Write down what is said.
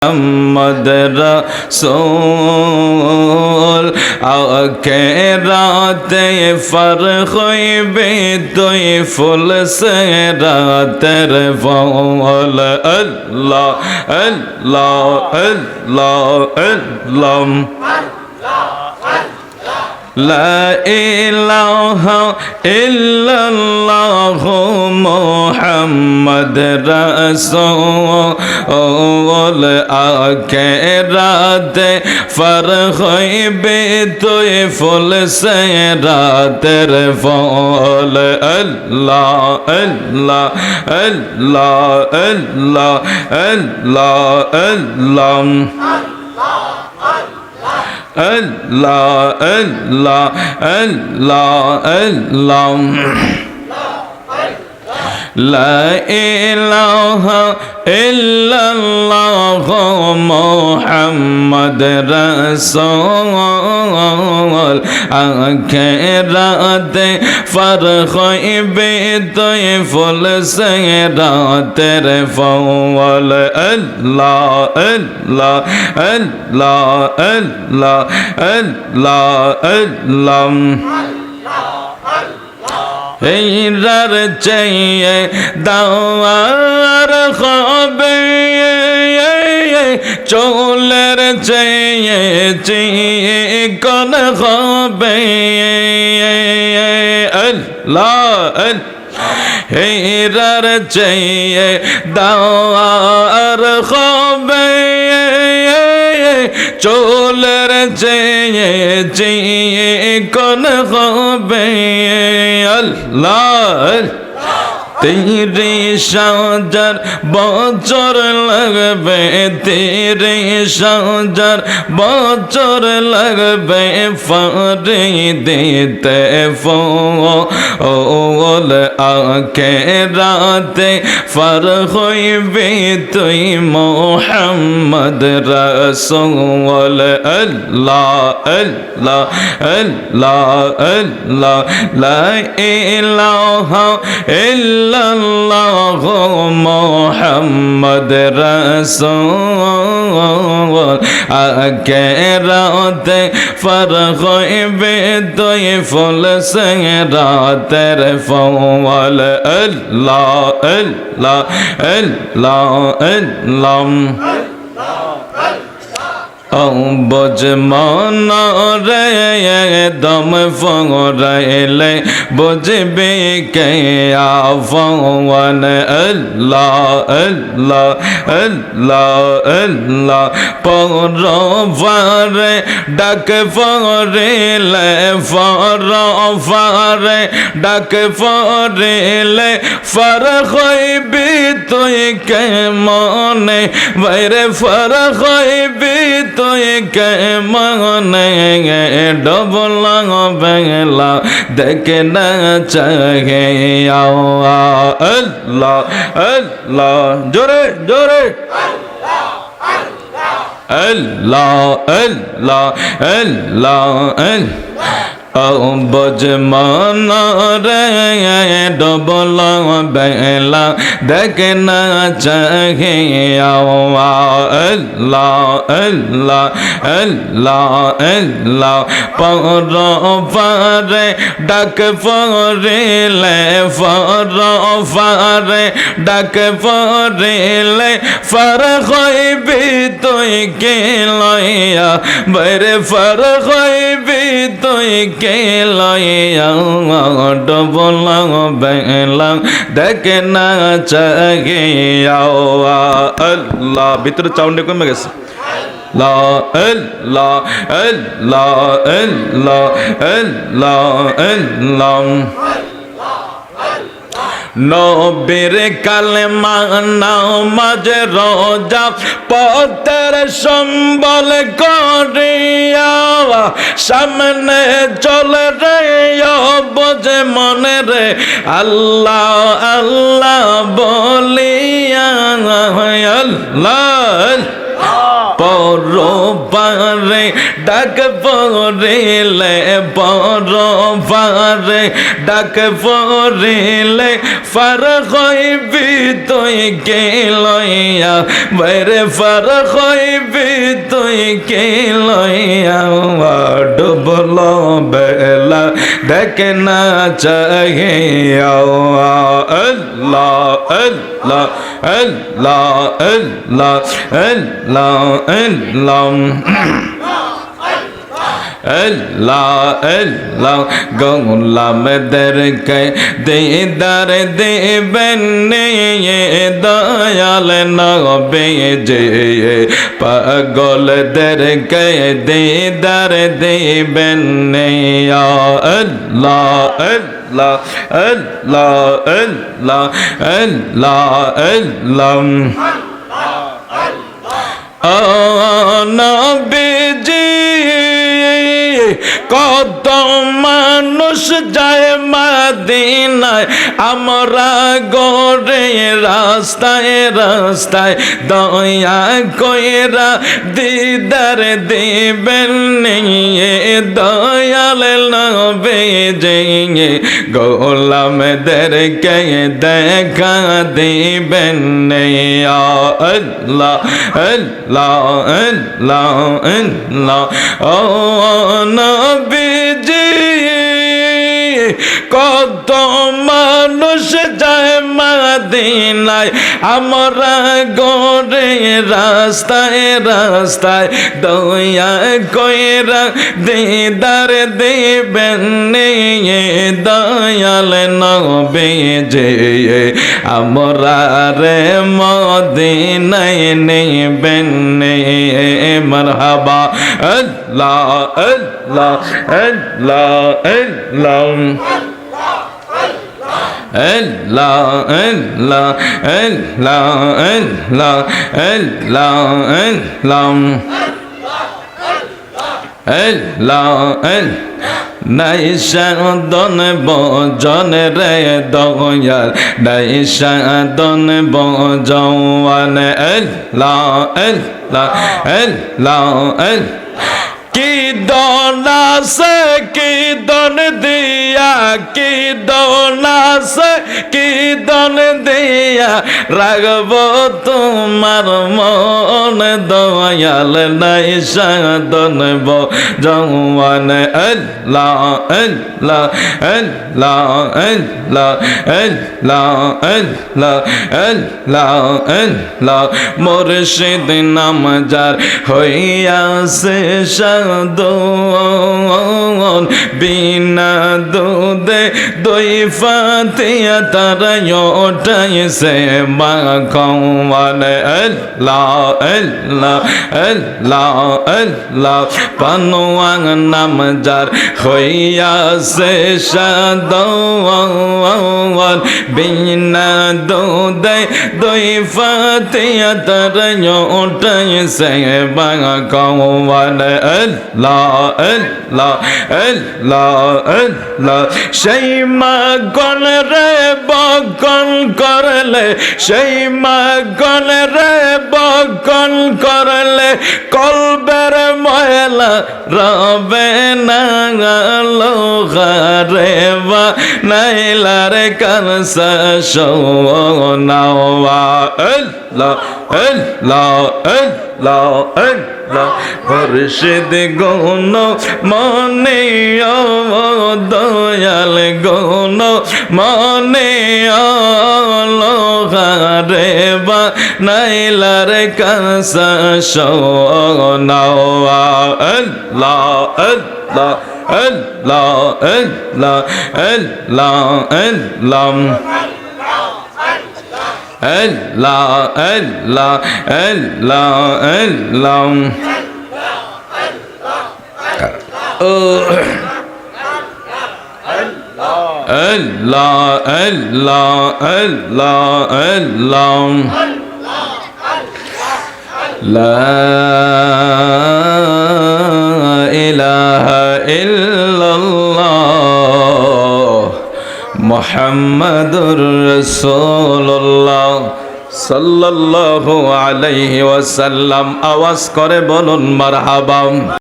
মোহাম্মদ রাসূল আখেরাতে ফরখ হইবে তুই ফুল সে রাতের ফল আল্লাহ আল্লাহ আল্লাহ আল্লাহ লা ইলাহা ইল্লাল্লাহ মুহাম্মদ রাসূল আখেরাতে ফরখ হইবে তুই ফুল সে রাতের ফল আল্লাহ আল্লাহ আল্লাহ আল্লাহ আল্লাহ আল্লাহ Allah, Allah, Allah, Allah. La ilaha illallah Muhammad Rasul akhirate farkh hoibe tuy ful se rater fawal Allah Allah Allah Allah Allah Allah এইরার চেয়ে দাওয়ার হবে চোলের চেয়ে চিকন হবে আল্লাহ এইরার চেয়ে দাওয়ার হবে চোলের চেয়ে চিকন হবে আল্লাহ তিরিশ হাজার বছর লাগবে 30,000 বছর লাগবে ফারি দিতে ফল আখেরাতে ফরখ হইবে তুই মুহাম্মদ রাসূল আল্লাহ আল্লাহ আল্লাহ আল্লাহ লা ইলাহা ইল্লাল্লাহ মুহাম্মদ রাসূল আখেরাতে ফরখ হইবে তুই ফুল সে রাতের ফল আল্লাহ আল্লাহ আল্লাহ আল্লাহ বুঝ মন রে দম ফরাইলে বুঝবি কে আফওয়ান আল্লাহ আল্লাহ আল্লাহ আল্লাহ পরফারে ডাক ফরিলে ফরফারে ডাক ফরিলে ফরখ হইবি তুই কে মনে বাইরে ফরখ হইবি তুই কে মনে ডবলা বেলা দেখে না চাহে আল্লাহ আল্লাহ জোরে জোরে আল্লাহ আল্লাহ আল্লাহ বুঝ মন রে ডবলা বেলা দেখে না চাহে আল্লাহ আল্লাহ আল্লাহ আল্লাহ পরফারে ডাক ফরিলে ফরফারে ডাক ফরিলে ফরখ হইবি তুই কে লইয়া বাইরে ফরখ হইবি তুই কে লইয়া ডবলা বেলা দেখে না চাহে আল্লাহ ভিতরে চাউন্ডে কমে গেছে লা আল্লাহ আল্লাহ আল্লাহ আল্লাহ আল্লাহ নবীর কালেমা নামাজ রোজা পথের সম্বল করিয়া সামনে চলে রে বোঝে মনে রে আল্লাহ আল্লাহ বলিয়া আল্লাহ পর পারে ডাক পড়িলে বড় পারে ডাক পড়িলে ফার হইবি তুই কে লইয়া বাইরে ফার হইবি তুই কে লইয়া ডুবল বেলা দেখে না চাহিয়া আল্লাহ আল্লাহ আল্লাহ আল্লাহ আল্লাহ আল্লাহ আল্লাহ আল্লাহ গোলামদেরকে দিদার দেবেন দয়াল নবী যে পাগলদেরকে দিদার দেবেন আল্লাহ আল্লাহ আল্লাহ আল্লাহ আল্লাহ আল্লাহ ও নবীজি কত মানুষ যায় মদিনায় আমরা গড়ে রাস্তায় রাস্তায় দয়া কইরা দিদার দিবেন দয়াল নবী যে গোলামদেরকে দেখা দিবেন আল্লাহ আল্লাহ আল্লাহ আল্লাহ ও নবীজি কত মানুষ যায় মদিনায় আমরা গড়ে রাস্তায় রাস্তায় দয়া কইরা দিদার দিবেন দয়াল নবী যে আমরা রে মদিনায় নেবেন মারহাবা আল্লাহ আল্লাহ আল্লাহ আল্লাহ Allah Allah Allah Allah Allah Allah Allah নাই সাধন বজন রে দয়াল নাই সাধন বজওয়ান আল্লাহ আল্লাহ আল্লাহ কি দন আছে কি দন দিয়া কি দন আছে কি দন দিয়া রাগব তোমার মন দয়াল নাই সাধন বজওয়ান আল্লাহ আল্লাহ আল্লাহ আল্লাহ আল্লাহ আল্লাহ আল্লাহ আল্লাহ মুর্শিদ নাম যার হইয়াছে সাধন বিনা দুধে দই ফাতিয়া তারা ওঠাইছে মাখন আল্লাহ আল্লাহ আল্লাহ আল্লাহ পানোয়াং নাম যার হইয়াছে সাধন বিনা দুধে দই ফাতিয়া তারা ওঠাইছে মাখন Allah Allah Allah Allah সেই মাখন রে বকন করলে সেই মাখন রে বকন করলে কলবের ময়লা রবে না লোহারে বা নাইলার কানসা শোনাওয়া আল্লাহ আল্লাহ আল্লাহ আল্লাহ মুর্শিদ গুণ মনে দয়াল গুণ মনে লোহারে বা নাইলার কানসা শোনাওয়া আল্লাহ আল্লাহ আল্লাহ আল্লাহ আল্লাহ আল্লাহ Allah Allah Allah Allah Allah Allah Allah Allah La ilaha illallah Muhammadur Rasulullah সাল্লাল্লাহু আলাইহি ওয়াসাল্লাম। আওয়াজ করে বলুন মারহাবা।